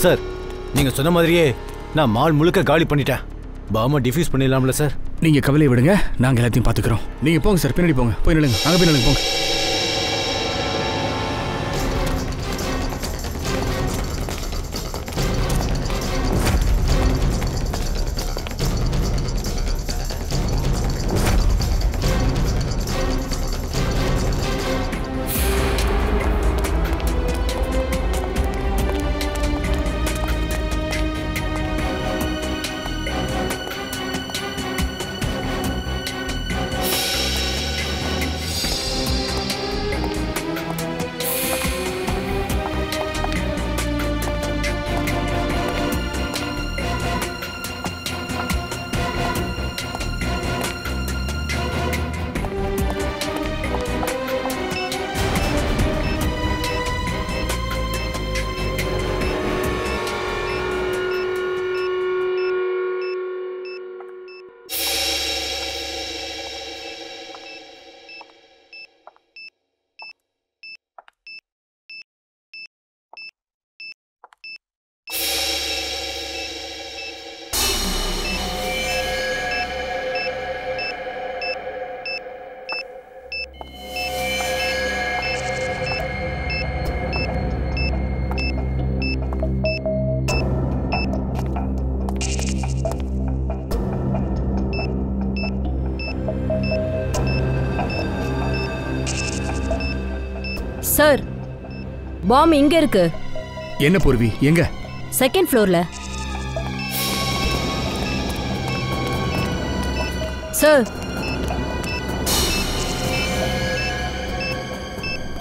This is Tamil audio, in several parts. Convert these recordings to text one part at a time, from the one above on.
சார் நீங்க சொன்ன மாதிரியே நான் மால் முழுக்க காலி பண்ணிட்டேன். பாமா டிஃப்யூஸ் பண்ணிடலாம்ல சார்? நீங்க கவலையை விடுங்க, நாங்க எல்லாத்தையும் பாத்துக்கிறோம். நீங்க போங்க சார், பின்னாடி போங்க. போய் நில்லுங்க, அங்க போய் நில்லுங்க, போங்க. சார், பாம் இங்க இருக்கு. என்ன பூர்வி, எங்க? செகண்ட் ஃப்ளோர்ல. சார்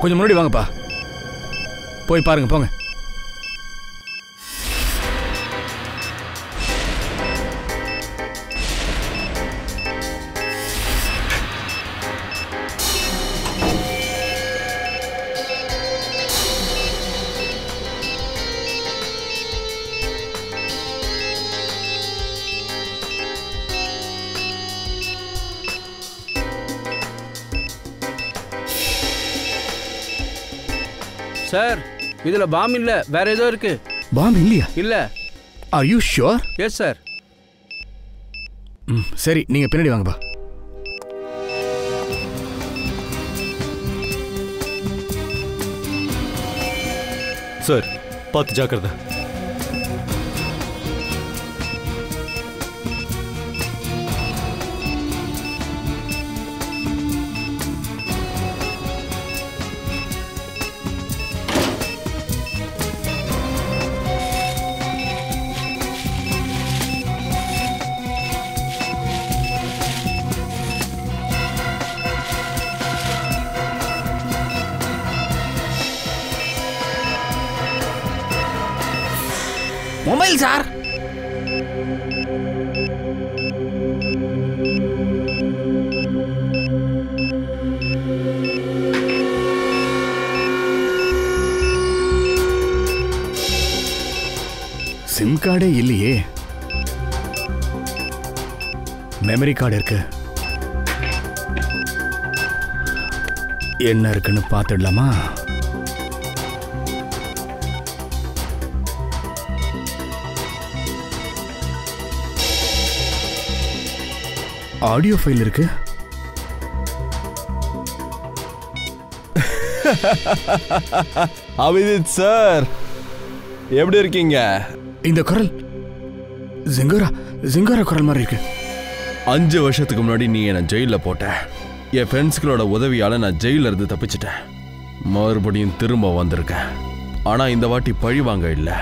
கொஞ்சம் முன்னாடி வாங்கப்பா, போய் பாருங்க, போங்க. சார், இதுல பாம் இல்ல, வேற ஏதோ இருக்கு. பாம் இல்லையா? இல்ல. Are you sure? Yes sir. சரி, நீங்க பின்னாடி வாங்கப்பா. சார் பார்த்து ஜாக்கிரதை. Mobile sir. சிம் கார்டே இல்லையே. மெமரி கார்டு இருக்கு. என்ன இருக்குன்னு பார்த்துடலாமா? ஆடியோ ஃபைல் இருக்கு. அபிஜித் சார், எப்படி இருக்கீங்க? இந்த குரல் ஜிங்கோரா குரல் மாதிரி இருக்கு. 5 வருஷத்துக்கு முன்னாடி நீ என்ன ஜெயில போட்ட. என் ஃப்ரெண்ட்ஸ்களோட உதவியால நான் ஜெயில இருந்து தப்பிச்சிட்டேன். மறுபடியும் திரும்ப வந்திருக்கேன். ஆனா இந்த வாட்டி பழி வாங்க இல்லை.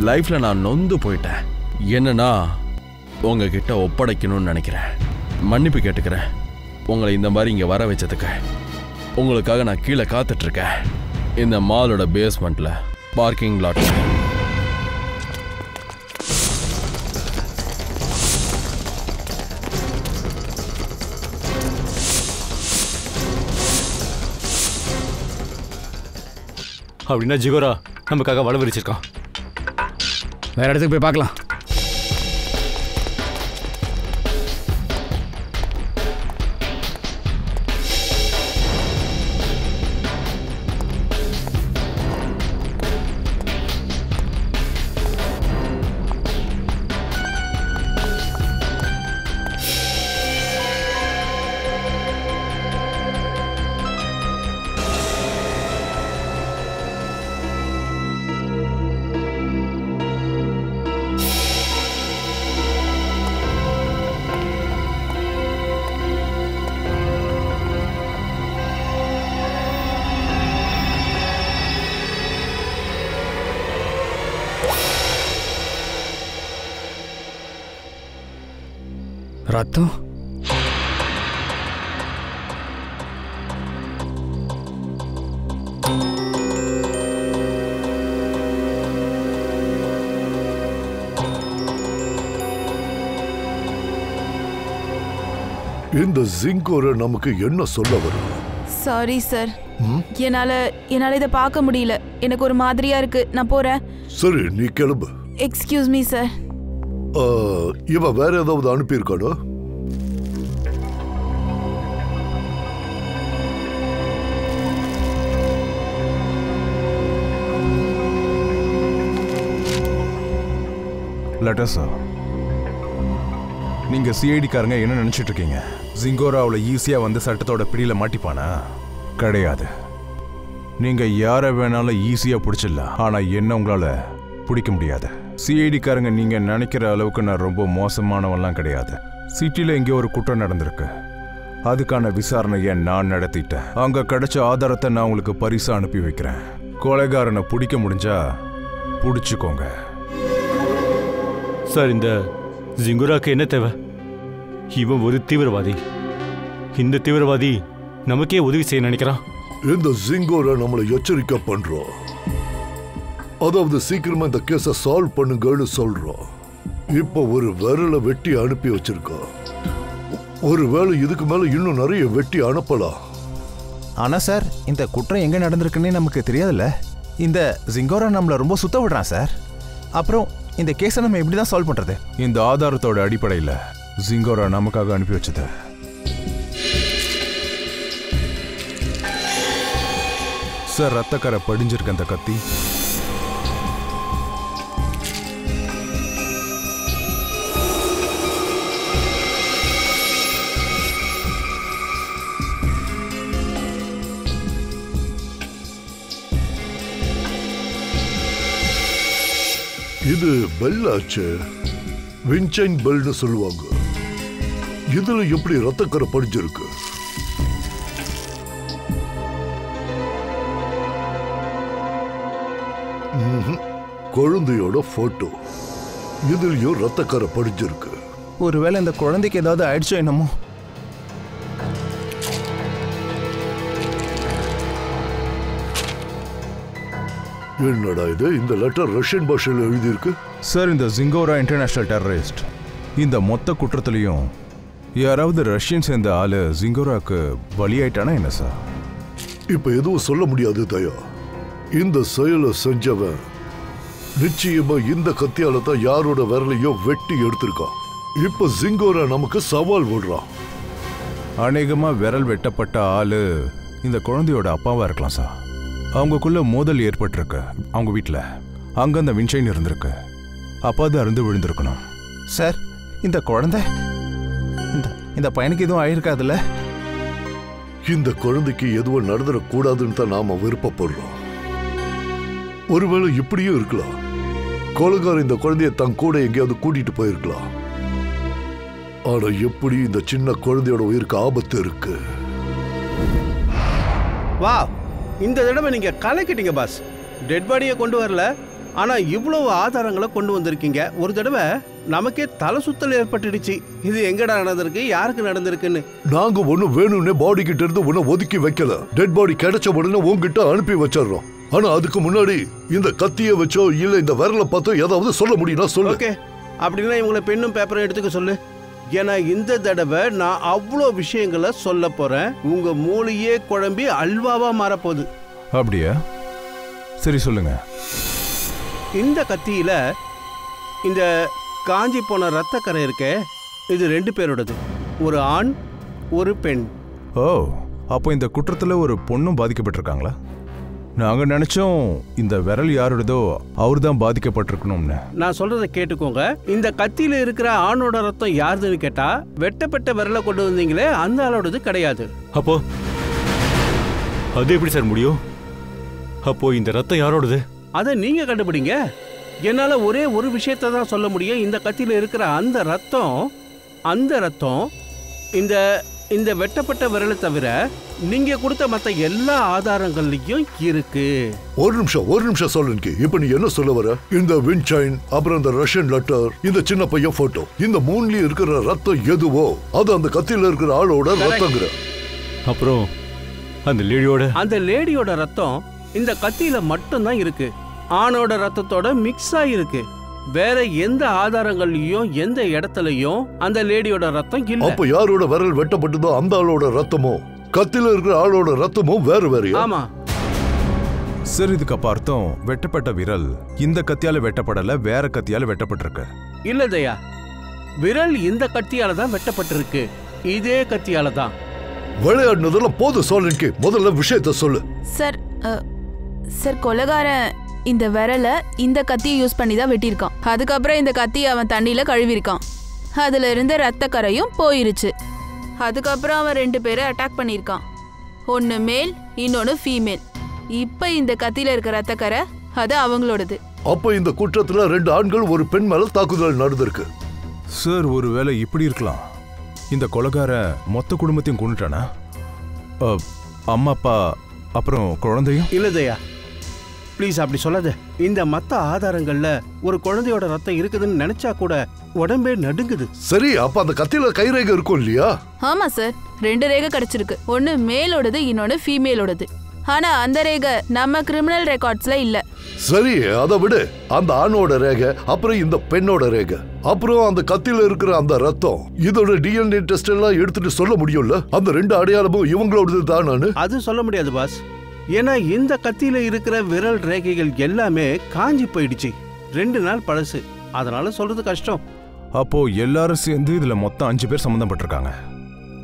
லைஃப்ல நான் நொந்து போயிட்டேன். என்னன்னா உங்ககிட்ட ஒப்படைக்கணும்னு நினைக்கிறேன். மன்னிப்பு கேட்டுக்கிறேன் உங்களை இந்த மாதிரி இங்கே வர வச்சதுக்கு. உங்களுக்காக நான் கீழே காத்துட்டு இருக்கேன், இந்த மாலோட பேஸ்மெண்ட்ல பார்க்கிங் லாட். அப்படின்னா ஜிகோரா நமக்காக வள விரிச்சிருக்கான். வேற இடத்துக்கு போய் பார்க்கலாம். ரத்தம். இந்த ஜிங்கோரை நமக்கு என்ன சொல்ல வரும்? சாரி சார், என்னால இதை பார்க்க முடியல. எனக்கு ஒரு மாதிரியா இருக்கு. நான் போறேன். சரி, நீ கிளம்பு. Excuse me sir. இவ வேற ஏதாவது அனுப்பியிருக்கானோ? லெட்டர்ஸா? நீங்க சிஐடிக்காரங்க என்ன நினைச்சிட்டு இருக்கீங்க? ஜிங்கோரா அவ்வளோ ஈஸியா வந்து சட்டத்தோட பிடியில மாட்டிப்பானா? கிடையாது. நீங்க யாரை வேணாலும் ஈஸியா பிடிச்சிடலாம், ஆனா என்ன உங்களால பிடிக்க முடியாது. சிஐடிக்காரங்க நீங்க நினைக்கிற அளவுக்கு நான் ரொம்ப மோசமானவெல்லாம் கிடையாது. சிட்டில இங்கே ஒரு குற்றம் நடந்திருக்கு, அதுக்கான விசாரணையை நான் நடத்திட்டேன். அங்க கிடைச்ச ஆதாரத்தை நான் உங்களுக்கு பரிசா அனுப்பி வைக்கிறேன். கொலைகாரனை பிடிக்க முடிஞ்சா பிடிச்சுக்கோங்க. சார், இந்த ஜிங்குராக்கு என்ன தேவை? இவன் ஒரு தீவிரவாதி. இந்த தீவிரவாதி நமக்கே உதவி செய்ய நினைக்கிறான். இந்த ஜிங்கோரை நம்மளை எச்சரிக்கை பண்றோம். அதாவது சீக்கிரமா இந்த கேஸை சால்வ் பண்ணுங்கன்னு சொல்றோம். இப்போ ஒரு விரலை வெட்டி அனுப்பி வச்சிருக்கோம். ஒருவேளை இதுக்கு மேல இன்னும் நிறைய வெட்டி அனுப்பலாம். ஆனா சார், இந்த குற்றம் எங்க நடந்திருக்குன்னே நமக்கு தெரியாதுல்ல. இந்த ஜிங்கோரா நம்மள ரொம்ப சுத்த விடுறான் சார். அப்புறம் இந்த கேஸை நம்ம எப்படி தான் சால்வ் பண்றது? இந்த ஆதாரத்தோட அடிப்படையில் ஜிங்கோரா நமக்காக அனுப்பி வச்சது. சார், ரத்தக்கரை படிஞ்சிருக்க அந்த கத்தி இது பெல் ஆச்சு. வின்சென் பெல்னு சொல்லுவாங்க. இதுல எப்படி ரத்தக்கரை படிஞ்சிருக்கு? குழந்தையோட போட்டோ. இதுலயும் ரத்தக்கரை படிஞ்சிருக்கு. ஒருவேளை இந்த குழந்தைக்கு ஏதாவது ஆயிடுச்சோ என்னமோ. என்னடா இது? இந்த லெட்டர் ரஷ்யன் பாஷையில் எழுதியிருக்கு. சார், இந்த ஜிங்கோரா இன்டர்நேஷனல் டெரரிஸ்ட். இந்த மொத்த குற்றத்திலையும் யாராவது ரஷ்யன் சேர்ந்த ஆளு ஜிங்கோராக்கு பலியாயிட்டானா என்ன சார்? இப்ப எதுவும் சொல்ல முடியாது தயா. இந்த செயலை செஞ்சவன் நிச்சயமா இந்த கத்தியால தான் யாரோட விரலையோ வெட்டி எடுத்திருக்கான். இப்ப ஜிங்கோரா நமக்கு சவால் விடுறான். அநேகமா விரல் வெட்டப்பட்ட ஆளு இந்த குழந்தையோட அப்பாவா இருக்கலாம் சார். அவங்களுக்குள்ள மோதல் ஏற்பட்டிருக்கு அவங்க வீட்டில். அங்க அந்த வின்சைன் இருந்திருக்கு. அப்பா அது அருந்து விழுந்திருக்கணும். சார், இந்த குழந்தை இந்த பையனுக்கு எதுவும் ஆயிருக்காதுல்ல? இந்த குழந்தைக்கு எதுவும் நடந்துடக்கூடாதுன்னு தான் நாம விருப்பப்படுறோம். ஒருவேளை இப்படியும் இருக்கலாம். கொலைகாரன் இந்த குழந்தைய தன் கூட எங்கேயாவது கூட்டிட்டு போயிருக்கலாம். ஆனா எப்படி இந்த சின்ன குழந்தையோட உயிருக்கு ஆபத்து இருக்கு. வா, இந்த தடவை நீங்க கலக்கிட்டீங்க பாஸ். டெட் பாடியை கொண்டு வரல, ஆனா இவ்வளவு ஆதாரங்களை கொண்டு வந்திருக்கீங்க. ஒரு தடவை நமக்கே தலை சுத்தல் ஏற்பட்டுடுச்சு. இது எங்கடா நடந்திருக்கு, யாருக்கு நடந்திருக்குன்னு. நாங்க ஒன்னும் வேணும்னே பாடி கிட்ட இருந்து ஒன்னும் ஒதுக்கி வைக்கல. டெட் பாடி கிடைச்ச உடனே உங்ககிட்ட அனுப்பி வச்சிடறோம். ஆனா அதுக்கு முன்னாடி இந்த கத்திய வச்சோ இல்ல இந்த விரல பார்த்தோ ஏதாவது சொல்ல முடியும்னா சொல்லு. ஓகே, அப்படின்னா இவங்களை பெண்ணும் பேப்பரும் எடுத்துக்க சொல்லு. ஏன்னா இந்த தடவை நான் அவ்வளோ விஷயங்களை சொல்ல போறேன். உங்க மூளையே குழம்பி அல்வாவா மாறப்போகுது. அப்படியா? சரி, சொல்லுங்க. இந்த கத்தியில இந்த காஞ்சி போன ரத்தக்கரை இருக்கே, இது 2 பேரோடது. ஒரு ஆண், ஒரு பெண். ஓ, அப்போ இந்த குற்றத்துல ஒரு பொண்ணும் பாதிக்கப்பட்டிருக்காங்களா? நாங்க நினைச்சோம் இந்த விரல் யாரோடதோ அவர் தான் பாதிக்கப்பட்டிருக்கணும்னு. நான் சொல்றதை கேட்டுக்கோங்க. இந்த கத்தியில இருக்கிற ஆணோட ரத்தம் யாருதுன்னு கேட்டா, வெட்டப்பட்ட விரலை கொண்டு வந்தீங்களே அந்த ஆளோடது கிடையாது. அப்போ அது எப்படி சார் முடியும்? அப்போ இந்த ரத்தம் யாரோடது? அதை நீங்க கண்டுபிடிங்க. என்னால ஒரே ஒரு விஷயத்த தான் சொல்ல முடியும். இந்த கத்தியில இருக்கிற அந்த ரத்தம் இந்த இந்த வெட்டப்பட்ட விரலை தவிர நீங்க கொடுத்த மத்த எல்லா ஆதாரங்கள்லயும் இருக்கு. ஒரு நிமிஷம் சொல்லுங்க. இப்ப நீ என்ன சொல்ல வர? இந்த விண்ட் செயின், அப்புறம் இந்த ரஷ்யன் லெட்டர், இந்த சின்ன பையன் போட்டோ, இந்த மூணுலயும் இருக்கிற ரத்தம் எதுவோ அது அந்த கத்தியில இருக்கிற ஆளோட ரத்தங்கிற. அப்புறம் அந்த லேடியோட ரத்தம் இந்த கத்தியில மட்டும்தான் இருக்கு. ஆணோட ரத்தத்தோட மிக்ஸ் ஆயிருக்கு. வேற எந்த ஆதாரங்கள்லயும் எந்த இடத்துலயும் அந்த லேடியோட ரத்தம் இல்ல. அப்ப யாரோட விரல் வெட்டப்பட்டதோ அந்த ஆளோட ரத்தமோ கத்தில இருக்கிற ஆளோட ரத்தமும் வேற. ஆமா சார், இதுக்கு அப்ப அர்த்தம் வெட்டப்பட்ட விரல் இந்த கத்தியால வெட்டப்படல, வேற கத்தியால வெட்டப்பட்டிருக்கு. இல்ல தயா, விரல் இந்த கத்தியால தான் வெட்டப்பட்டிருக்கு. இதே கத்தியால தான். விளையாடுனதெல்லாம் போதும் சொல்லுங்க. முதல்ல விஷயத்த சொல்லு. சார் கொலைகாரன் இந்த விரலை இந்த கத்தியை யூஸ் பண்ணி தான் வெட்டியிருக்கான். அதுக்கப்புறம் இந்த கத்தியை அவன் தண்ணியில கழுவிருக்கான். அதுல இருந்து ரத்த கரையும் போயிருச்சு. அதுக்கப்புறம் அவன் 2 பேரை அட்டாக் பண்ணியிருக்கான். ஒன்னு மேல், இன்னொன்னு ஃபீமேல். இப்ப இந்த கத்தியில இருக்க ரத்த கரை அது அவங்களோடது. அப்ப இந்த குற்றத்துல 2 ஆண்கள் ஒரு பெண் மேல தாக்குதல் நடந்திருக்கு. சார், ஒருவேளை இப்படி இருக்கலாம். இந்த கொலைகார மொத்த குடும்பத்தையும் கொண்டுட்டானா? அம்மா, அப்பா, அப்புறம் குழந்தையும்? இல்லதையா, ப்ளீஸ் அப்படி சொல்லாத. இந்த மத்த ஆதாரங்கள்ல ஒரு குழந்தையோட ரத்தம் இருக்குதுன்னு நினைச்சா கூட உடம்பே நடுங்குது. சரி, அப்ப அந்த கத்தியில கைரேகை இருக்கும் இல்லையா? ஆமா சார், 2 ரேகை கிடைச்சிருக்கு. ஒன்னு மேலோடது, இன்னொன்னு ஃபீமேலோடது. ஆனா அந்த ரேகை நம்ம கிரிமினல் ரெக்கார்ட்ஸ்ல இல்ல. சரி, அதை விடு. அந்த ஆணோட ரேகை, அப்புறம் இந்த பெண்ணோட ரேகை, அப்புறம் அந்த கத்தியில இருக்கிற அந்த ரத்தம், இதோட டிஎன்ஏ டெஸ்ட் எல்லாம் எடுத்துட்டு சொல்ல முடியும்ல அந்த 2 அடையாளமும் இவங்களோடது தான்? அது சொல்ல முடியாது பாஸ். ஏன்னா இந்த கத்தியில இருக்கிற விரல் ரேகைகள் எல்லாமே காஞ்சி போயிடுச்சு. 2 நாள் பழசு. அதனால சொல்றது கஷ்டம். அப்போ எல்லாரும் சேர்ந்து இதுல மொத்தம் 5 பேர் சம்பந்தப்பட்டிருக்காங்க.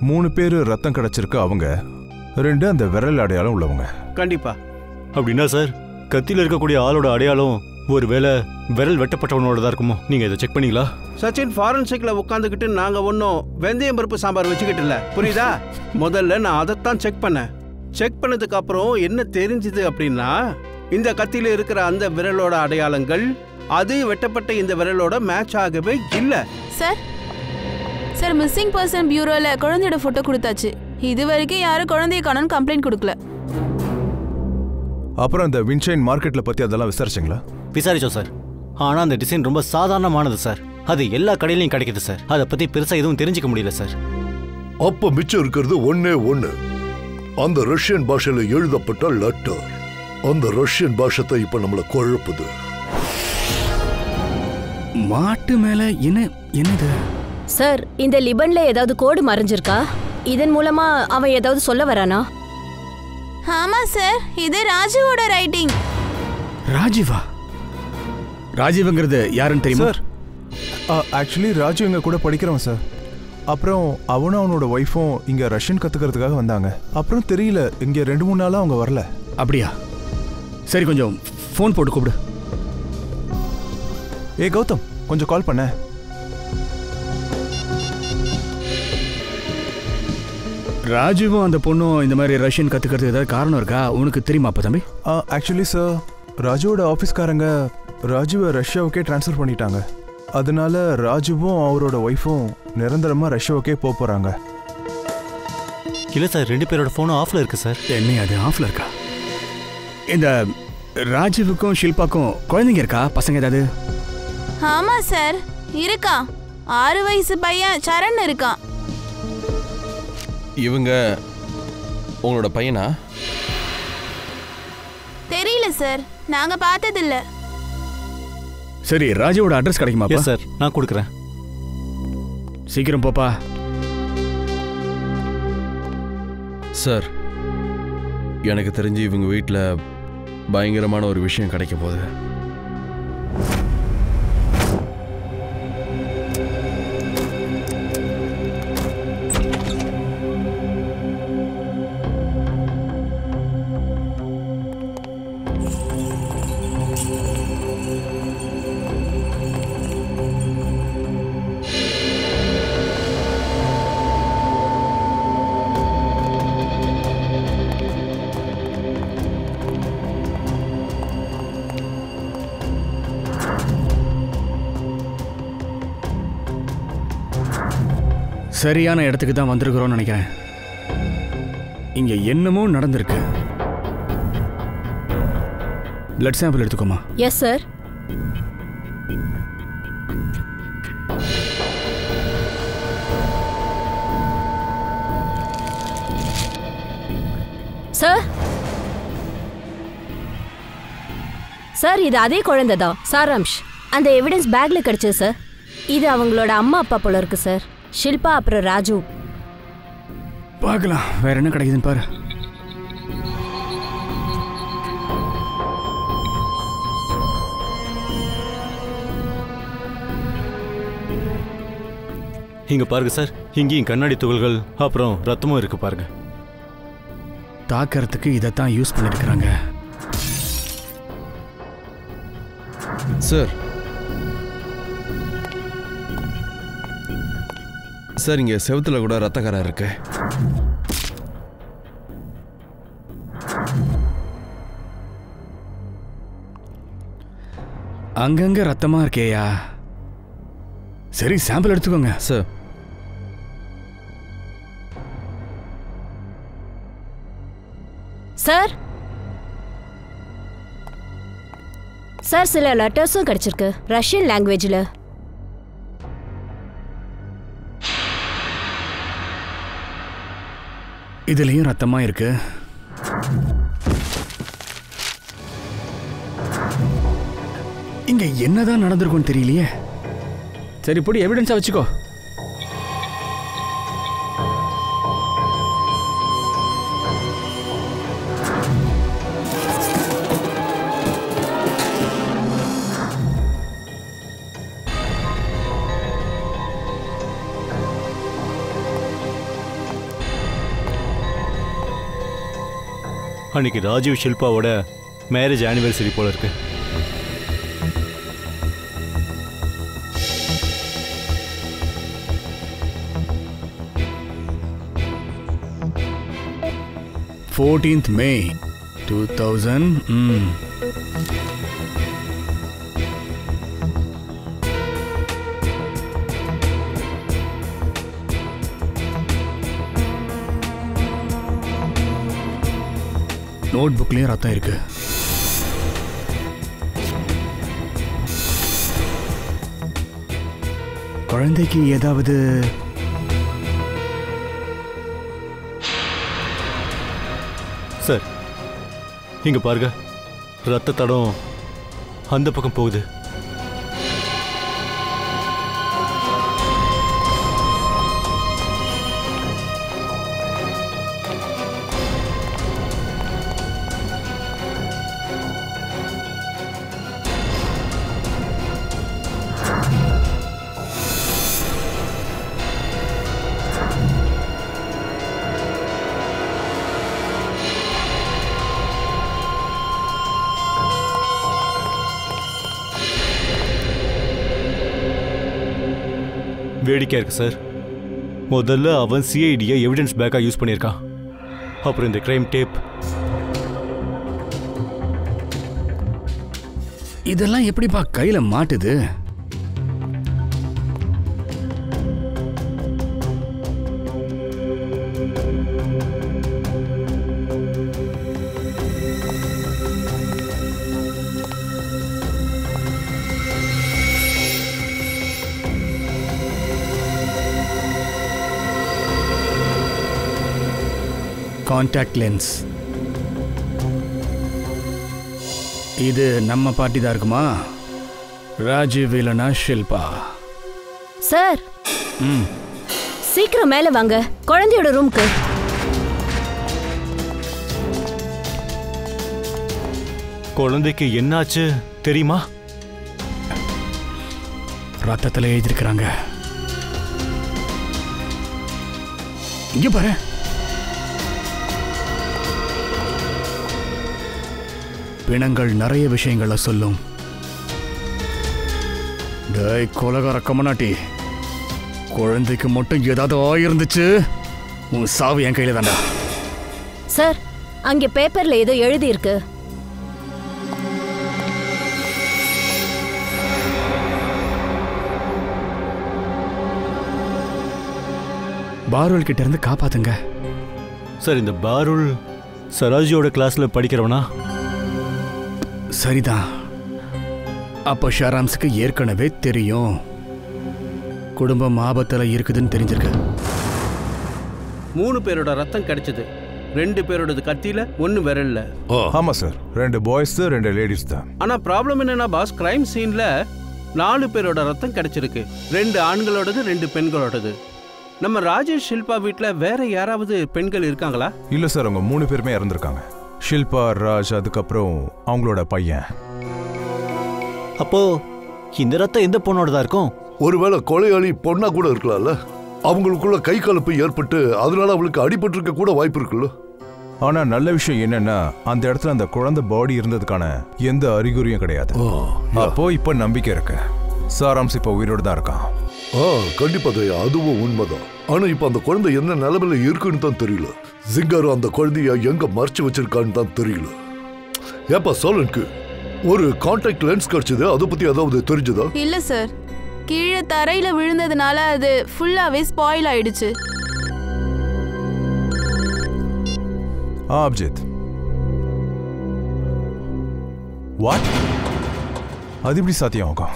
3 பேர் ரத்தம் கிடைச்சிருக்கு, அவங்க 2 அந்த விரல் அடையாளம் உள்ளவங்க. கண்டிப்பா. அப்படின்னா சார், கத்தியில இருக்கக்கூடிய ஆளோட அடையாளம் ஒருவேளை விரல் வெட்டப்பட்டவனோட தான் இருக்குமோ? நீங்க இதை செக் பண்ணீங்களா? சச்சின், ஃபாரன்சிக்ல உட்காந்துக்கிட்டு நாங்க ஒன்னும் வெந்தயம் பருப்பு சாம்பார் வச்சுக்கிட்டு இல்ல, புரியுதா? முதல்ல நான் அதைத்தான் செக் பண்ணேன். செக் பண்ணதுக்கு அப்புறம் என்ன தெரிஞ்சது அப்படின்னா, இந்த கத்தியில இருக்கிற அந்த விரலோட அடையாளங்கள் அது வெட்டப்பட்ட இந்த விரலோட மேட்ச் ஆகவே இல்ல. சார் மிஸ்ஸிங் பர்சன் பியூரோல குழந்தையோட போட்டோ கொடுத்தாச்சு. இது வரைக்கும் யாரும் குழந்தைய காணோம்னு கம்ப்ளைண்ட் கொடுக்கல. அப்புறம் அந்த வின்சைன் மார்க்கெட்ல பத்தி அதெல்லாம் விசாரிச்சீங்களா? விசாரிச்சோம் சார். ஆனா அந்த டிசைன் ரொம்ப சாதாரணமானது சார். அது எல்லா கடையிலையும் கிடைக்குது சார். அதை பத்தி பெருசா எதுவும் தெரிஞ்சுக்க முடியல சார். அப்ப மிச்சம் இருக்கிறது ஒண்ணு. அந்த ரஷ்யன் பாஷையில எழுதப்பட்ட லெட்டர். அந்த ரஷ்யன் பாஷத்தை இப்ப நம்மள குழப்புது. மாட்டு மேல என்னது சார்? இந்த லிபன்ல ஏதாவது கோடு மறைஞ்சிருக்கா? இதன் மூலமா அவன் ஏதாவது சொல்ல வரானா? ஆமா சார், இது ராஜுவோட ரைட்டிங். ராஜீவா? ராஜீவ்ங்கிறது யாருன்னு தெரியுமா சார்? ஆக்சுவலி ராஜு எங்க கூட படிக்கிறவன் சார். அப்புறம் அவனும் அவனோட ஒய்ஃபும் இங்க ரஷ்யன் கத்துக்கிறதுக்காக வந்தாங்க. அப்புறம் தெரியல, இங்க 2-3 நாளா அவங்க வரல. அப்படியா? சரி, கொஞ்சம் ஃபோன் போட்டு கூப்பிடு. கௌதம், கொஞ்சம் கால் பண்ண. ராஜுவும் அந்த பொண்ணும் இந்த மாதிரி ரஷ்யன் கத்துக்கிறது ஏதாவது காரணம் இருக்கா? உனக்கு தெரியுமா அப்ப தம்பி? ஆக்சுவலி சார், ராஜுவோட ஆஃபீஸ்காரங்க ராஜுவை ரஷ்யாவுக்கே ட்ரான்ஸ்ஃபர் பண்ணிட்டாங்க. அதனால ராஜுவும் அவரோட ஒய்ஃபும் நிரந்தரமா ரஷ்யாவுக்கே போறாங்க. இல்ல சார், 2 பேரோட போனும் ஆஃப்ல இருக்கு சார். என்ன அது ஆஃப்ல இருக்கா? இந்த ராஜுவுக்கும் ஷில்பாக்கும் குழந்தைங்க இருக்கா? பசங்க ஏதாவது? ஆமா சார், இருக்கா. 6 வயசு பையன் சரண் இருக்கான். இவங்க உங்களோட பையனா? தெரியல சார், நாங்க பார்த்ததில்ல. சரி, ராஜுவோட அட்ரஸ் கிடைக்குமா? சார், நான் கொடுக்குறேன். சீக்கிரம் போப்பா. சார், எனக்கு தெரிஞ்சு இவங்க வீட்டில் பயங்கரமான ஒரு விஷயம் கிடைக்க போகுது. சரியான இடத்துக்கு தான் வந்திருக்கிறோம்னு நினைக்கிறேன். இங்க என்னமோ நடந்திருக்கு. பிளட் சாம்பிள் எடுத்துக்கோமா. Yes sir. சார் சார் இது அதே குழந்தை தான், சாராம்ஷ். அந்த எவிடன்ஸ் பேக்ல கிடைச்சது சார். இது அவங்களோட அம்மா அப்பா போல இருக்கு சார், ஷில்பா அப்புறம் ராஜு. பார்க்கலாம் வேற என்ன கிடைக்குதுன்னு பாரு. இங்க பாருங்க சார், இங்கேயும் கண்ணாடி துகள்கள் அப்புறம் ரத்தமும் இருக்கு பாருங்க. தாக்கிறதுக்கு இதைத்தான் யூஸ் பண்ணிருக்கிறாங்க. சார் சார் இங்க செவுத்துல கூட ரத்தக்கரை இருக்கு. அங்கங்க ரத்தமா இருக்கேயா. சரி சாம்பிள் எடுத்துக்கோங்க. சார் சார் சார் சில லெட்டர்ஸும் கிடைச்சிருக்கு ரஷ்யன் லாங்குவேஜ்ல. இதுலயும் ரத்தமா இருக்கு. இங்க என்னதான் நடந்திருக்கும்னு தெரியலையே. சரி இப்படி எவிடன்ஸா வச்சுக்கோ. அன்னைக்கு ராஜீவ் ஷில்பாவோட மேரேஜ் ஆனிவர்சரி போல இருக்கு. May 2000. நோட் புக்லயும் ரத்தம் இருக்கு. குழந்தைக்கு ஏதாவது சார் இங்க பாருங்க, ரத்த தடம் அந்த பக்கம் போகுது. வேடிக்கையா இருக்கு சார். முதல்ல அவன் சிஐடியை எவிடன்ஸ் பேக்கா யூஸ் பண்ணியிருக்கான். அப்புறம் இந்த கிரைம் டேப். இதெல்லாம் எப்படிப்பா கையில மாட்டுது? Contact lens. இது நம்ம பார்ட்டி தான் இருக்குமா? ராஜீவ் இல்லனா ஷில்பா? சார் சீக்கிரம் மேல வாங்க, குழந்தையோட ரூம்க்கு. குழந்தைக்கு என்னாச்சு தெரியுமா? ரத்தத்தில் எழுதிருக்கிறாங்க. இங்க பாரு. பிணங்கள் நிறைய விஷயங்களை சொல்லும். டேய் கொலகார கம்மநாட்டி, குழந்தைக்கு மட்டும் ஏதாவது ஆயிருந்துச்சு உன் சாவு என் கையில தாண்டா. சார் அங்கே பேப்பர்ல ஏதோ எழுதி இருக்கு. பாருல் கிட்ட இருந்து காப்பாத்துங்க. சார் இந்த பாருல் சராஜியோட கிளாஸ்ல படிக்கிறவனா? சரிதான். அப்ப ஷாராம்ஸுக்கு ஏற்கனவே தெரியும் குடும்பம் ஆபத்துல இருக்குதுன்னு தெரிஞ்சிருக்கு. 3 பேரோட ரத்தம் கிடைச்சது. 2 பேரோடது கத்தியில, 1 விரல்ல. ஆமா சார், 2 பாய்ஸ் 2 லேடிஸ் தான். ஆனா ப்ராப்ளம் என்னன்னா பாஸ், கிரைம் சீன்ல 4 பேரோட ரத்தம் கிடைச்சிருக்கு. 2 ஆண்களோடது, 2 பெண்களோடது. நம்ம ராஜேஷ் ஷில்பா வீட்ல வேற யாராவது பெண்கள் இருக்காங்களா? இல்ல சார், அவங்க 3 பேருமே இறந்துருக்காங்க. ஷில்பா, ராஜ், அதுக்கப்புறம் அவங்களோட பையன். அப்போ இந்த ரத்தம் எந்த பொண்ணோடதா இருக்கும்? ஒருவேளை கொலையாளி பொண்ணா கூட இருக்கலாம்ல. அவங்களுக்குள்ள கை கலப்பு ஏற்பட்டு அதனால அவளுக்கு அடிபட்டு இருக்க கூட வாய்ப்பு இருக்குல்ல. ஆனா நல்ல விஷயம் என்னன்னா அந்த இடத்துல அந்த குழந்தை பாடி இருந்ததுக்கான எந்த அறிகுறியும் கிடையாது. அப்போ இப்ப நம்பிக்கை இருக்கு. சாராம்ஸ் இப்ப உயிரோடு தான் இருக்கான். கண்டிப்பா தயா, அதுவும் உண்மைதான். ஆனா இப்ப அந்த குழந்தை என்ன நிலைமையில இருக்குன்னு தான் தெரியல. ஜிங்காரோ அந்த குழந்தைய எங்க மறைச்சு வச்சிருக்கான்னு தான் தெரியல. ஏப்பா சோலனுக்கு ஒரு கான்டாக்ட் லென்ஸ் கிடைச்சது, அதை பத்தி ஏதாவது தெரிஞ்சதா? இல்ல சார், கீழே தரையில விழுந்ததுனால அது ஃபுல்லாவே ஸ்பாயில் ஆயிடுச்சு. அபிஜித், வாட்? அது எப்படி சாத்தியம் ஆகும்?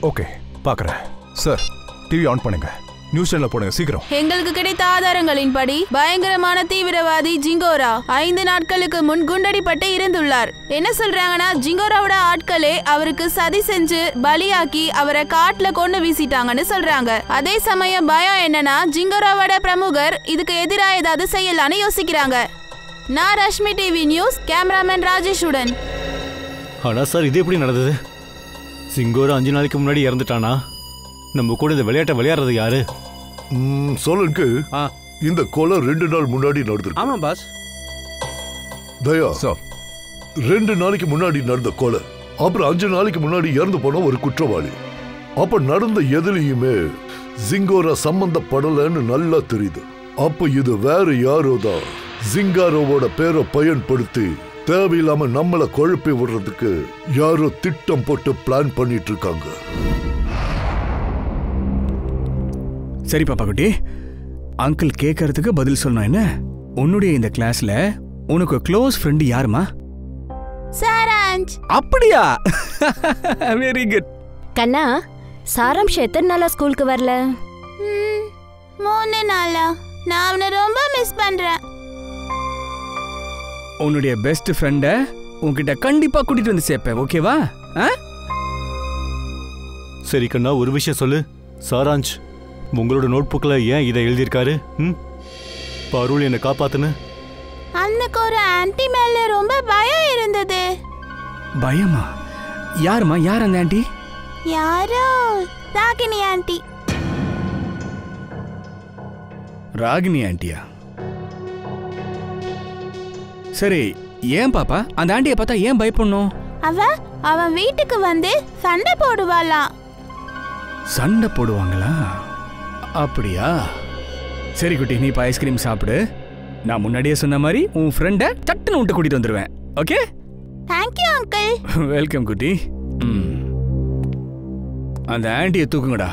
ஓகே, பார்க்குறேன். சார், டிவி ஆன் பண்ணுங்க, நியூஸ் சேனல் போடுங்க சீக்கிரம். எங்களுக்கு கிடைத்த ஆதாரங்களின்படி பயங்கரமான தீவிரவாதி ஜிங்கோரா 5 நாட்களுக்கு முன் குண்டடிப்பட்டு இறந்துள்ளார். என்ன சொல்றாங்கன்னா, ஜிங்கோராவோட ஆட்களே அவருக்கு சதி செஞ்சு பலியாக்கி அவரை காட்டுல கொண்டு வீசிட்டாங்கன்னு சொல்றாங்க. அதே சமயம் பயம் என்னன்னா, ஜிங்கோராவோட பிரமுகர் இதுக்கு எதிராக ஏதாவது செய்யலான்னு யோசிக்கிறாங்க. நான் ரஷ்மி டிவி நியூஸ், கேமராமேன் ராஜேஷுடன். ஆனா சார், இது எப்படி நடந்தது? சிங்கோரா 5 நாளைக்கு முன்னாடி இறந்துட்டானா? நம்ம கூட இந்த விளையாட்டை விளையாடுறது யாரு? சோலனுக்கு இந்த கொலை 2 நாள் முன்னாடி நடந்திருக்கு. ஆமா பாஸ். தயா, சார் 2 நாளைக்கு முன்னாடி நடந்த கொலை, அப்புறம் 5 நாளைக்கு முன்னாடி இறந்து போன ஒரு குற்றவாளி. அப்ப நடந்த எதுலையுமே ஜிங்கோரா சம்பந்தப்படலன்னு நல்லா தெரியுது. அப்ப இது வேற யாரோ தான் ஜிங்காரோவோட பேரை பயன்படுத்தி தேவையில்லாம நம்மளை குழப்பி விடுறதுக்கு யாரோ திட்டம் போட்டு பிளான் பண்ணிட்டு இருக்காங்க. சரி பாப்பா குட்டி, அங்கிள் கேட்கறதுக்கு பதில் சொல்லணும். என்ன, உன்னுடைய இந்த கிளாஸ்ல உனக்கு க்ளோஸ் ஃப்ரெண்ட் யாருமா? சாராஞ்ச். அப்படியா? Very good. கண்ணா, சாராம்ஷ் எத்தனை நாளா ஸ்கூலுக்கு வரல? 3 நாளா. நான் அவனை ரொம்ப மிஸ் பண்றேன். உன்னுடைய பெஸ்ட் ஃப்ரெண்ட உன்கிட்ட கண்டிப்பா கூட்டிட்டு வந்து சேர்ப்பேன், ஓகேவா? சரி கண்ணா, ஒரு விஷயம் சொல்லு. சாராஞ்ச் உங்களோட நோட்புக்கில் ஏன் இதை எழுதியிருக்காரு? பாருல் என்னை காப்பாத்துன்னு. அன்னைக்கு ஒரு ஆன்ட்டி மேல ரொம்ப பயம் இருந்தது. பயமா? யாருமா? யார் அந்த ஆன்ட்டி? யாரோ ராகினி ஆன்ட்டி. ராகினி ஆன்ட்டியா? சரி, ஏன் பாப்பா அந்த ஆண்டியை பார்த்தா ஏன் பயப்படணும்? அவன் வீட்டுக்கு வந்து சண்டை போடுவாளாம். சண்டை போடுவாங்களா? அப்படியா? சரி குட்டி, நீ இப்போ ஐஸ்கிரீம் சாப்பிடு. நான் முன்னாடியே சொன்ன மாதிரி உன் ஃப்ரெண்டை சட்டுன்னு விட்டு கூட்டிட்டு வந்துடுவேன். ஓகே? Thank you uncle. வெல்கம் குட்டி. அந்த ஆண்டியை தூக்குங்கடா.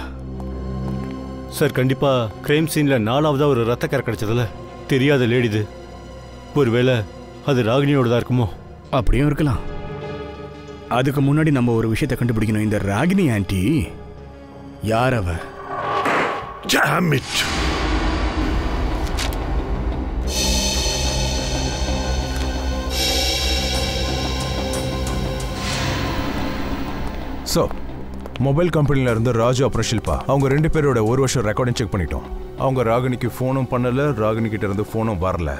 சார், கண்டிப்பா கிரைம் சீன்ல 4ஆவதா ஒரு ரத்தக்கரை கிடைச்சதுல தெரியாத லேடிது. ஒருவேளை அது ராகினியோட தான் இருக்குமோ? அப்படியும் இருக்கலாம். அதுக்கு முன்னாடி நம்ம ஒரு விஷயத்தை கண்டுபிடிக்கணும். இந்த ராகினி ஆன்ட்டி யார்? அவ Damn it! ஸோ மொபைல் கம்பெனில இருந்து ராஜு அப்புறம் ஷில்பா அவங்க 2 பேரோட 1 வருஷம் ரெக்கார்டிங் செக் பண்ணிட்டோம். அவங்க ராகினிக்கு ஃபோனும் பண்ணல, ராகினி கிட்ட இருந்து ஃபோனும் வரல.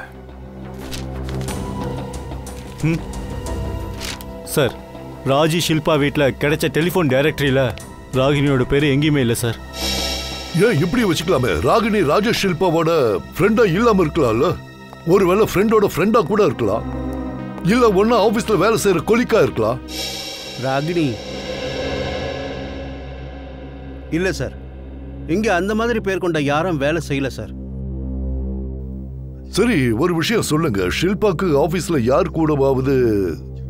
சார், ராஜி ஷில்பா வீட்டில் கிடைச்ச டெலிஃபோன் டைரக்டரியில் ராகினியோட பேர் எங்கேயுமே இல்லை சார். ஏன் இப்படி வச்சுக்கலாமே? ராகினி ராஜேஷ் ஷில்பாவோட ஃப்ரெண்டா இல்லாம இருக்கலாம்ல. ஒருவேளை ஃப்ரெண்டோட ஃப்ரெண்டா கூட இருக்கலாம். இல்ல ஒன்னா ஆபீஸ்ல வேலை செய்யற கொலிக்கா இருக்கலாம். ராகினி இல்ல சார், இங்க அந்த மாதிரி பேர் கொண்ட யாரும் வேலை செய்யல சார். சரி, ஒரு விஷயம் சொல்லுங்க. ஷில்பாக்கு ஆபீஸ்ல யார் கூடவாவது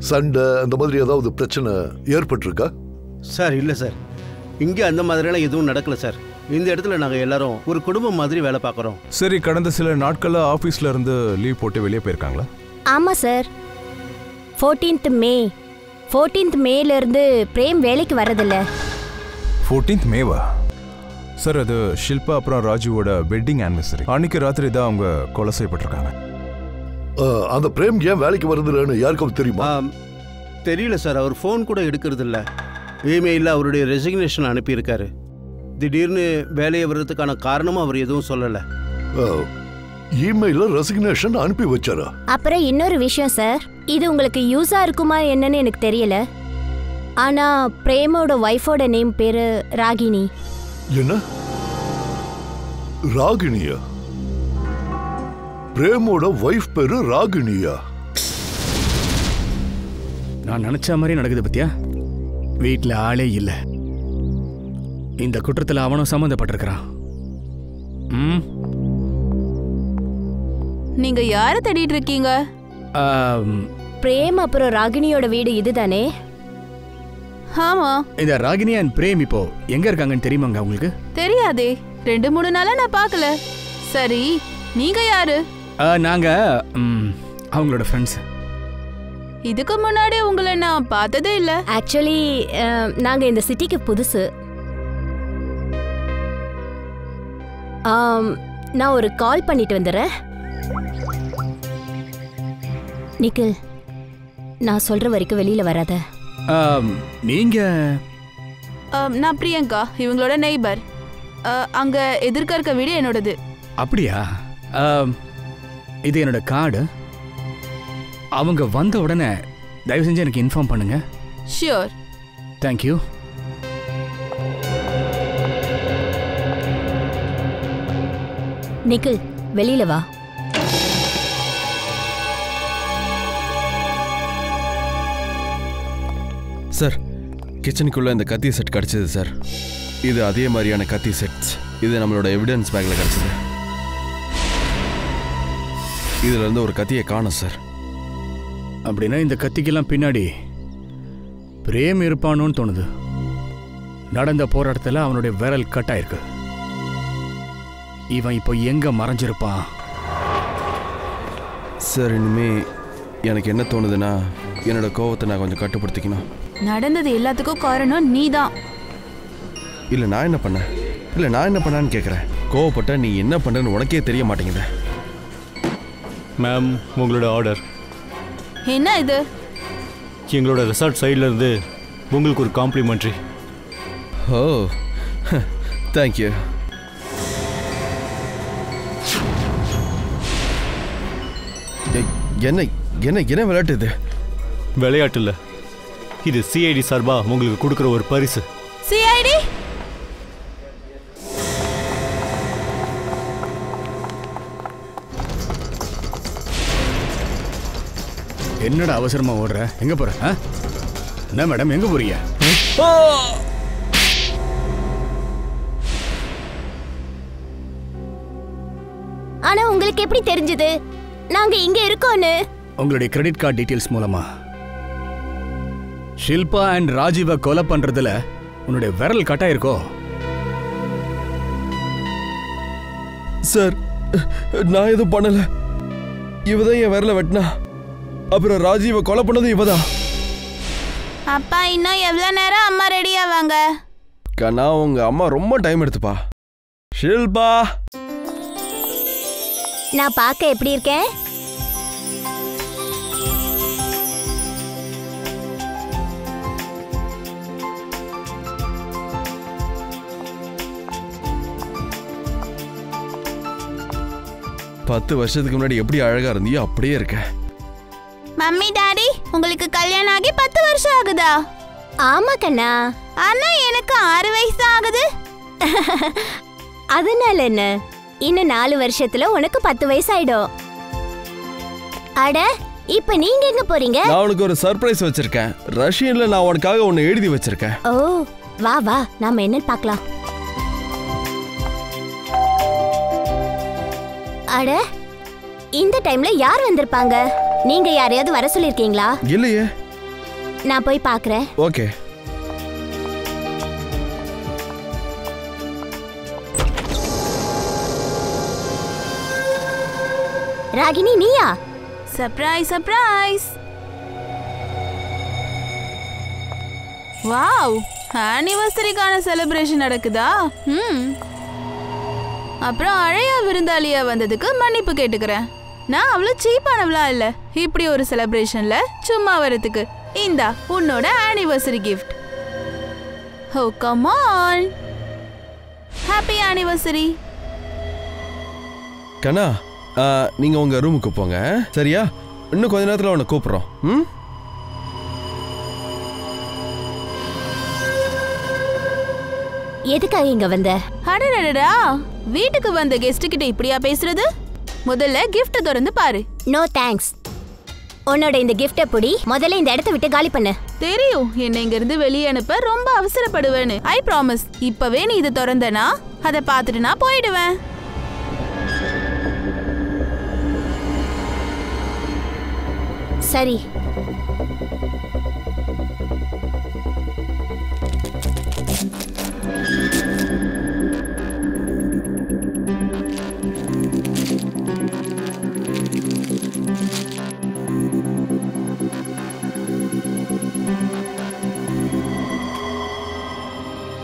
சண்டை அந்த மாதிரி ஏதாவது பிரச்சனை ஏற்பட்டிருக்கா? சார் இல்ல சார், இங்க அந்த மாதிரியெல்லாம் எதுவும் நடக்கல சார். இந்த இடத்துல நாங்கள் எல்லாரும் ஒரு குடும்பம் மாதிரி வேலை பார்க்குறோம். சரி, கடந்த சில நாட்களில் ஆஃபீஸில் இருந்து லீவ் போட்டு வெளியே போயிருக்காங்களா? ஆமாம் சார். 14th மேலேருந்து பிரேம் வேலைக்கு வரதில்ல. 14th மேவா? சார், அது ஷில்பா அப்புறம் ராஜுவோட வெட்டிங் ஆனிவர்சரி. அன்னைக்கு ராத்திரி தான் அவங்க கொலை செய்யப்பட்டிருக்காங்க. அந்த பிரேம் ஏன் வேலைக்கு வருதுன்னு யாருக்கும் தெரியுமா? தெரியல சார். அவர் ஃபோன் கூட எடுக்கிறது இல்லை. இமெயிலில் அவருடைய ரெசிக்னேஷன் அனுப்பியிருக்காரு. திடீர்னு வேலையை வர்றதுக்கான காரணமும் அவர் எதுவும் சொல்லலை. இமெயிலில் ரெசிக்னேஷன் அனுப்பி வச்சாரா? அப்புறம் இன்னொரு விஷயம் சார், இது உங்களுக்கு யூஸாக இருக்குமா என்னன்னு எனக்கு தெரியல. ஆனால் பிரேமோட ஒய்ஃபோட நேம் பேர் ராகினி. என்ன? ராகினியா? பிரேமோட ஒய்ஃப் பேரு ராகினியா? நான் நினைச்ச மாதிரி நடக்குது பத்தியா? வீட்டில் ஆளே இல்லை. இந்த குற்றத்தில் அவனும் சம்மந்தப்பட்டிருக்கிறான். நீங்க யாரை தேடிட்டு இருக்கீங்க? பிரேம் அப்புறம் ராகினியோட வீடு இதுதானே? ஆமா. இந்த ராகினி அண்ட் பிரேம் இப்போ எங்க இருக்காங்கன்னு தெரியுமாங்க உங்களுக்கு? தெரியாதே, 2-3 நாளா நான் பார்க்கல. சரி, நீங்க யாரு? நாங்க அவங்களோட ஃப்ரெண்ட்ஸ். இதுக்கு முன்னாடி உங்களை நான் பார்த்ததே இல்ல. ஆக்சுவலி நாங்க இந்த சிட்டிக்கு புதுசு. நான் ஒரு கால் பண்ணிட்டு வந்துடுறேன். நிக்கில், நான் சொல்ற வரைக்கும் வெளியில வராத. நீங்க? நான் பிரியங்கா, இவங்களோட நெய்பர். அங்க எதிர்க்க இருக்க வீடு என்னோடது. அப்படியா? இது என்னோட கார்டு. அவங்க வந்த உடனே தயவு செஞ்சு எனக்கு இன்ஃபார்ம் பண்ணுங்க. ஷியோர். தேங்க்யூ. நிக்கில், வெளியில வா. சார், கிச்சனுக்குள்ள இந்த கத்தி செட் கிடைச்சது சார். இது அதே மாதிரியான கத்தி செட்ஸ். இது நம்மளோட எவிடன்ஸ் பேக்ல கிடைச்சது. இதுல இருந்து ஒரு கத்தியை காணும் சார். அப்படின்னா இந்த கத்திக்கெல்லாம் பின்னாடி பிரேம் இருப்பானோன்னு தோணுது. நடந்த போராட்டத்தில் அவனுடைய விரல் கட் ஆயிருக்கு. இவன் இப்போ எங்க மறைஞ்சிருப்பான்? சார், இனிமே எனக்கு என்ன தோணுதுன்னா, என்னோட கோவத்தை நான் கொஞ்சம் கட்டுப்படுத்திக்கணும். நடந்தது எல்லாத்துக்கும் காரணம் நீதான். இல்லை நான் என்ன பண்ணேன்னு கேட்குறேன். கோவப்பட்ட நீ என்ன பண்ணுறன்னு உனக்கே தெரிய மாட்டேங்குது. மேம், உங்களோட ஆர்டர். என்ன இது? எங்களோட ரெசார்ட் சைடில் இருந்து உங்களுக்கு ஒரு காம்ப்ளிமெண்ட்ரி. ஓ, தேங்க்யூ. என்ன என்ன என்ன விளையாட்டு இது? விளையாட்டு இல்லை, இது சிஐடி சார்பா உங்களுக்கு கொடுக்குற ஒரு பரிசு. சிஐடி? என்னடா அவசரமா ஓடுற? எங்க போற? என்ன மேடம், எங்க போறீங்க? ஆனா உங்களுக்கு எப்படி தெரிஞ்சது நாங்க இங்க இருக்கோம்னு? உங்களுடைய கிரெடிட் கார்டு டீடைல்ஸ் மூலமா. ஷில்பா அண்ட் ராஜீவை கொலை பண்றதுல உன்னுடைய விரல் கட்டாயிருக்கோ? சார், நான் எதுவும் பண்ணல. இவதான் என் விரல வெட்டினா. அப்புறம் ராஜீவை கொலை பண்ணது இவதான். அப்பா, இன்னும் எவ்வளவு நேரம் அம்மா ரெடி ஆவாங்க? கண்ணா, உங்க அம்மா ரொம்ப டைம் எடுத்துப்பா. ஷில்பா, நான் பார்க்க எப்படி இருக்கேன்? பத்து வருஷத்துக்கு முன்னாடி எப்படி அழகா இருந்தியோ அப்படியே இருக்க. மம்மி, டாடி, உங்களுக்கு கல்யாணம் ஆகி 10 வருஷம் ஆகுதா? ஆமா கண்ணா. ஆனா எனக்கு 6 வயசு ஆகுது. அதனால என்ன, இன்னும் 4 வருஷத்துல உனக்கு 10 வயசு ஆயிடும். அட, இப்ப நீங்க எங்க போறீங்க? நான் உனக்கு ஒரு சர்ப்ரைஸ் வச்சிருக்கேன். ரஷ்யன்ல நான் உனக்காக ஒன்னு எழுதி வச்சிருக்கேன். ஓ, வா வா, நாம என்னன்னு பார்க்கலாம். அட, இந்த டைம்ல யார் வந்திருப்பாங்க? நீங்க யாரையாவது வர சொல்லிருக்கீங்களா? இல்லையே. நான் போய் பார்க்கறேன். ஓகே. ராகினி நீயா? Surprise surprise. வாவ், ஆனிவர்சரிக்கான செலிப்ரேஷன் நடக்குதா? அப்புறம் அழையா விருந்தாளியா வந்ததுக்கு மன்னிப்பு கேட்டுக்கிறேன். நான் அவ்வளோ சீப்பானவளா இல்ல இப்படி ஒரு செலிப்ரேஷன்ல சும்மா வரதுக்கு. இந்தா உன்னோட anniversary gift. Oh come on, happy anniversary. கண்ணா, நீங்க உங்க ரூமுக்கு போங்க, சரியா? இன்னும் கொஞ்ச நேரத்தில் உன்னை கூப்பிடுறோம். எதுக்காக இங்க வந்த? அடடடா, வீட்டுக்கு வந்த கெஸ்ட் கிட்ட இப்படியா பேசுறது? முதல்ல கிஃப்ட் திறந்து பாரு. No thanks. உன்னோட இந்த கிஃப்ட புடி, முதல்ல இந்த இடத்தை விட்டு காலி பண்ணு. தெரியும் என்ன இங்க இருந்து வெளியே அனுப்ப ரொம்ப அவசரப்படுவேன்னு. ஐ ப்ராமிஸ், இப்பவே நீ இது திறந்தனா அதை பார்த்துட்டு நான் போயிடுவேன். சரி.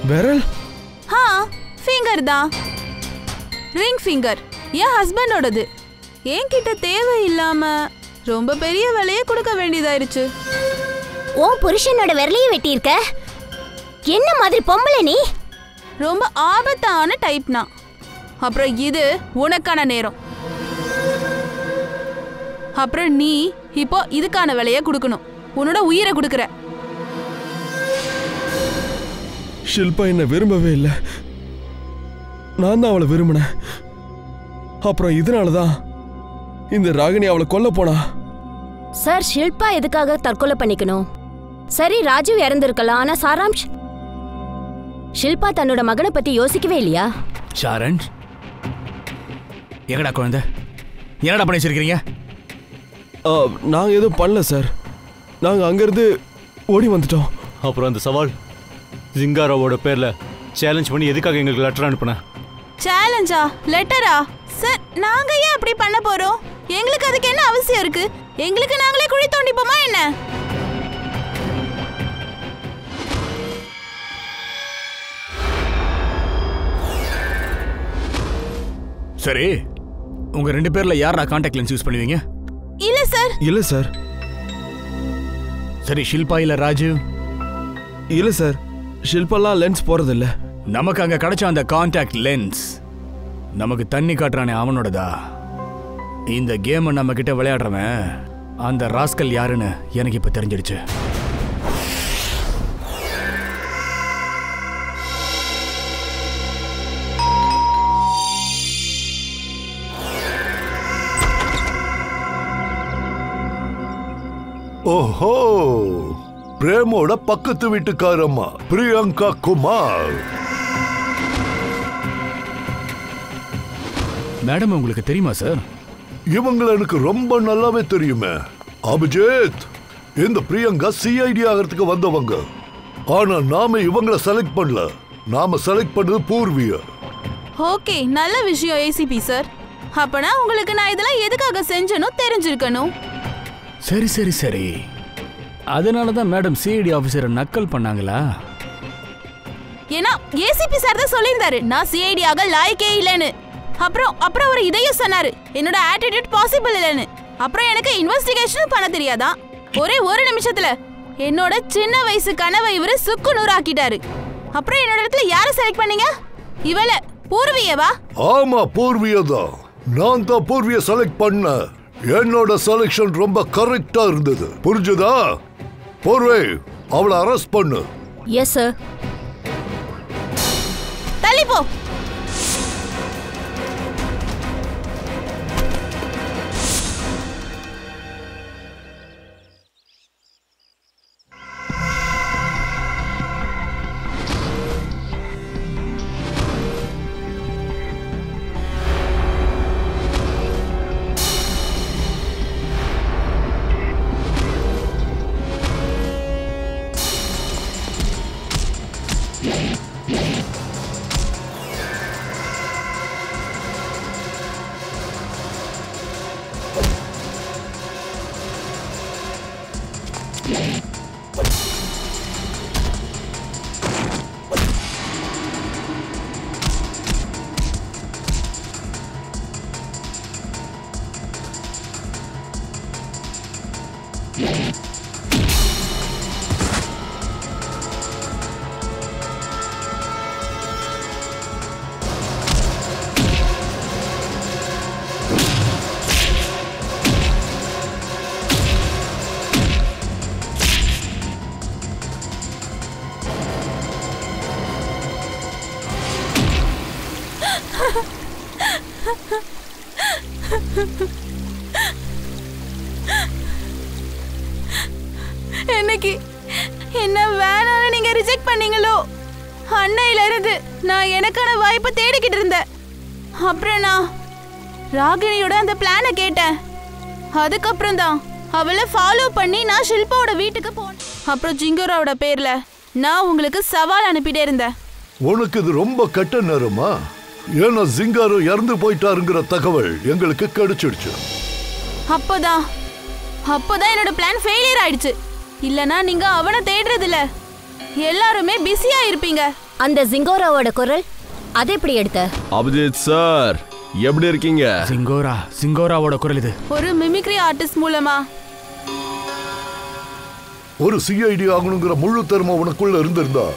விரல்? ஃபிங்கர் தான், ரிங் ஃபிங்கர். என் ஹஸ்பண்டோடது. என்கிட்ட தேவையில்லாம ரொம்ப பெரிய விலையை கொடுக்க வேண்டியதாயிருச்சு. ஓ புருஷனோட விரலையும் வெட்டியிருக்க. என்ன மாதிரி பொம்பளை நீ? ரொம்ப ஆபத்தான டைப்னா. அப்புறம் இது உனக்கான நேரம். அப்புறம் நீ இப்போ இதுக்கான விலையை கொடுக்கணும். உன்னோட உயிரை கொடுக்குற. ஷில்பா என்ன விரும்பவே இல்லை, நான் தான் அவளை விரும்பினேன். அப்புறம் இதனாலதான் இந்த ராகினி அவளை கொல்ல போனா. சார், ஷில்பா எதுக்காக தற்கொலை பண்ணிக்கணும்? சரி, ராஜீவ் இறந்திருக்கலாம், ஆனா சாராம்ஷ் ஷில்பா தன்னோட மகனை பத்தி யோசிக்கவே இல்லையா? ஷாரன், எங்கடா குழந்தை? என்னடா பண்ணி வச்சிருக்கீங்க? நாங்க எதுவும் பண்ணல சார், நாங்க அங்கிருந்து ஓடி வந்துட்டோம். அப்புறம் அந்த சவால் ஜிங்காராவோட பேர்ல சேலஞ்ச் பண்ணி எதுக்காக எங்களுக்கு லெட்டர் அனுப்புன? சேலஞ்சா? லெட்டரா? சார், நாங்க ஏன் அப்படி பண்ண போறோம்? எங்களுக்கு அதுக்கு என்ன அவசியம் இருக்கு? எங்களுக்கு நாங்களே குழி தோண்டிப்போமா என்ன? சரி, உங்க 2 பேர்ல யாரா கான்டாக்ட் லென்ஸ் யூஸ் பண்ணுவீங்க? இல்ல சார். இல்ல சார். சரி, ஷில்பா இல்ல ராஜீவ்? இல்ல சார், ஷில்பாலாம் லென்ஸ் போறதில்ல. நமக்கு அங்க கிடைச்ச அந்த கான்டாக்ட் லென்ஸ் நமக்கு தண்ணி காட்டுறானே அவனோடதா? இந்த கேமை நம்ம கிட்ட விளையாடுறவன் அந்த ராஸ்கல் யாருன்னு எனக்கு இப்ப தெரிஞ்சிடுச்சு. ஓஹோ, பிரேமோட பக்கத்து வீட்டுக்காரம்மா பிரியங்கா குமார். மேடம், உங்களுக்கு தெரியுமா சார்? இவங்களை எனக்கு ரொம்ப நல்லாவே தெரியுமே. அபிஜித், இந்த பிரியங்கா சிஐடி ஆகிறதுக்கு வந்தவங்க. ஆனா நாம இவங்களை செலக்ட் பண்ணல, நாம செலக்ட் பண்ணது பூர்வியா. ஓகே, நல்ல விஷயம் ஏசிபி சார். அப்பனா உங்களுக்கு நான் இதெல்லாம் எதுக்காக செஞ்சனோ தெரிஞ்சிருக்கணும். சரி சரி சரி, அதனாலதான் மேடம் சிஐடி ஆபீசரை நக்கல் பண்ணாங்களா? ஏன்னா ஏசிபி சார் தான் சொல்லியிருந்தாரு நான் சிஐடி ஆக லாய்க்கே இல்லைன்னு. அப்புறம் அவர் இதையும் சொன்னாரு, என்னோட ஆட்டிடியூட் பாசிபிள் இல்லைன்னு. அப்புறம் எனக்கு இன்வெஸ்டிகேஷன் பண்ண தெரியாதா? ஒரே ஒரு நிமிஷத்துல என்னோட சின்ன வயசு கனவை இவரு சுக்கு நூறாக்கிட்டாரு. அப்புறம் என்னோட இடத்துல யாரை செலக்ட் பண்ணீங்க? இவள பூர்வியவா? ஆமா, பூர்வியா தான். நான் தான் பூர்வியை செலக்ட் பண்ண. என்னோட செலக்ஷன் ரொம்ப கரெக்டா இருந்தது, புரிஞ்சுதா? பூர்வி, அவளை அரெஸ்ட் பண்ணு. Yes sir. தள்ளி போ. என்னைக்கு என்ன வேணாம்னு நீங்க ரிஜெக்ட் பண்ணீங்களோ அன்னையில இருந்து நான் எனக்கான வாய்ப்பை தேடிக்கிட்டு இருந்தேன். அப்புறம் நான் ராகினியோட அந்த பிளானை கேட்டேன். அதுக்கப்புறம் தான் அவளை ஃபாலோ பண்ணி நான் ஷில்பாவோட வீட்டுக்கு போனேன். அப்புறம் ஜிங்கோராவோட பேர்ல நான் உங்களுக்கு சவால் அனுப்பிட்டே இருந்தேன். உனக்கு இது ரொம்ப கெட்ட நேரமா? ஏன்னா ஜிங்காரோ இறந்து போயிட்டாருங்கிற தகவல் எங்களுக்கு கிடைச்சிடுச்சு. அப்போதான் என்னோட பிளான் ஃபெயிலியர் ஆயிடுச்சு. இல்லனா நீங்க அவனை தேடுறது இல்ல, எல்லாருமே பிஸியா இருப்பீங்க. அந்த ஜிங்கோராவோட குரல் அது எப்படி எடுத்த? அபிஜித் சார் எப்படி இருக்கீங்க? சிங்கோராவோட குரல் இது. ஒரு மிமிக்ரி ஆர்டிஸ்ட் மூலமா ஒரு சிஐடி ஆகணுங்கிற முழு திறமை உனக்குள்ள இருந்திருந்தா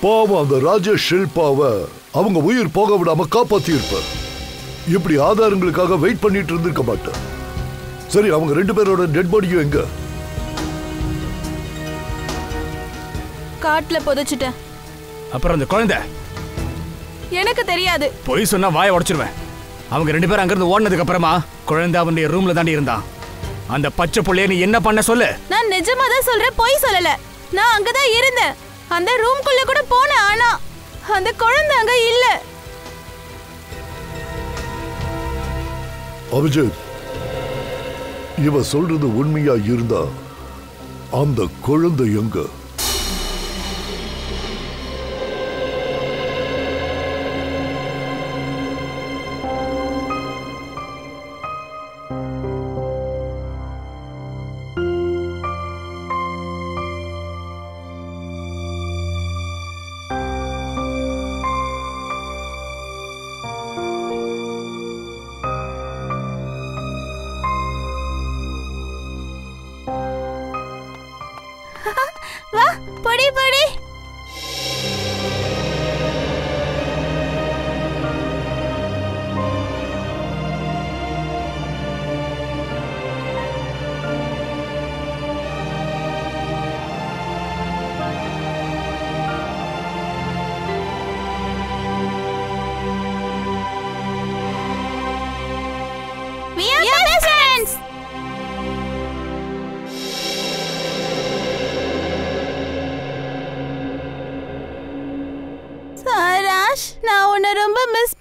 பாவம் அந்த ராஜேஷ் ஷில்பாவை அவங்க உயிர் போக விடாம காப்பாத்தி இருப்ப. இப்படி ஆதாரங்களுக்காக வெயிட் பண்ணிட்டு இருந்திருக்க மாட்டேன். சரி, அவங்க 2 பேரோட டெட் பாடியும் எங்க? காட்டுல புதைச்சிட்டேன். அப்புறம் அந்த குழந்தை எனக்கு தெரியாது. பொய் சொன்னா வாயை உடைச்சிருவேன். அவங்க 2 பேரும் அங்கிருந்து ஓடினதுக்கு அப்புறமா குழந்தை அவனுடைய ரூம்ல தாண்டி இருந்தான். அந்த பச்சை புள்ளைய நீ என்ன பண்ண சொல்லு. நான் நிஜமா தான் சொல்றேன், பொய் சொல்லல. நான் அங்கதான் இருந்தேன், அந்த ரூம்குள்ள கூட போனேன். ஆனா அந்த குழந்தை அங்க இல்ல. அபிஜித், இவ சொல்றது உண்மையா இருந்தா அந்த குழந்தை எங்க? வா, படி படி. We are best friends. சாராஷ், நான் உன்னை ரொம்ப மிஸ்